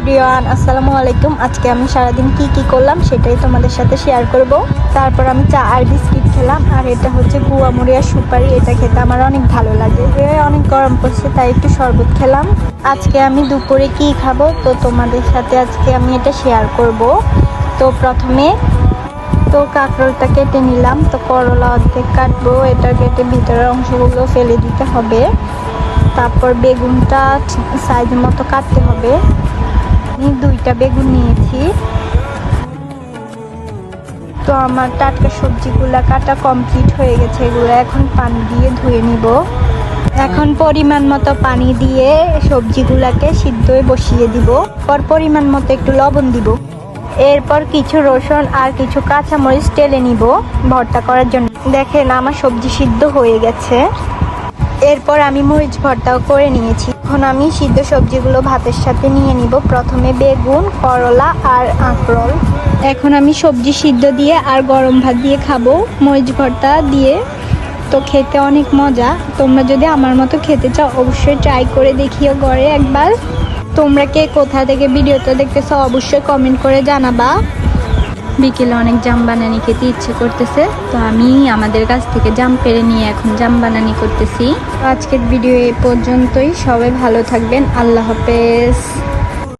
Everyone, আসসালামু আলাইকুম। আজকে আমি সারাদিন কি করলাম সেটাই তোমাদের সাথে শেয়ার করব। তারপর আমি চা আর বিস্কিট খেলাম, আর এটা হচ্ছে গুয়ামুড়িয়া সুপারি। এটা খেতে আমার অনেক ভালো লাগে। অনেক গরম পড়ছে তাই একটু শরবত খেলাম। আজকে আমি দুপুরে কি খাবো তো তোমাদের সাথে আজকে আমি এটা শেয়ার করব। তো প্রথমে কাঁকরোলটা কেটে নিলাম। তো করলা অর্ধেক কাটবো, এটা কেটে ভিতরের অংশগুলো ফেলে দিতে হবে। তারপর বেগুনটা সাইজ মতো কাটতে হবে। আমি 2টা বেগুন নিয়েছি। তো আমার টাটকা সবজিগুলো কাটা কমপ্লিট হয়ে গেছে। এগুলো এখন পানি দিয়ে ধুয়ে নিব। এখন পরিমাণ মতো পানি দিয়ে সবজিগুলোকে সিদ্ধই বসিয়ে দিব। পরিমাণ মতো একটু লবণ দিব। এরপর কিছু রসুন আর কিছু কাঁচামরিচ টেলে নিব ভর্তা করার জন্য। দেখেন আমার সবজি সিদ্ধ হয়ে গেছে। এরপর আমি মরিচ ভর্তাও করে নিয়েছি। এখন আমি সিদ্ধ সবজিগুলো ভাতের সাথে নিয়ে নিব। প্রথমে বেগুন, করলা আর কাঁকরোল। এখন আমি সবজি সিদ্ধ দিয়ে আর গরম ভাত দিয়ে খাবো মরিচ ভর্তা দিয়ে। তো খেতে অনেক মজা। তোমরা যদি আমার মতো খেতে চাও অবশ্যই ট্রাই করে দেখিও ঘরে একবার। তোমরা কে কোথা থেকে ভিডিওটা দেখতেছো অবশ্যই কমেন্ট করে জানাবা। বিকেলে অনেক জাম বানানি খেতে ইচ্ছে করতেছে, তো আমি আমাদের কাছ থেকে জাম পেড়ে নিয়ে এখন জাম বানানি করতেছি। আজকের ভিডিও এই পর্যন্তই। সবাই ভালো থাকবেন। আল্লাহ হাফেজ।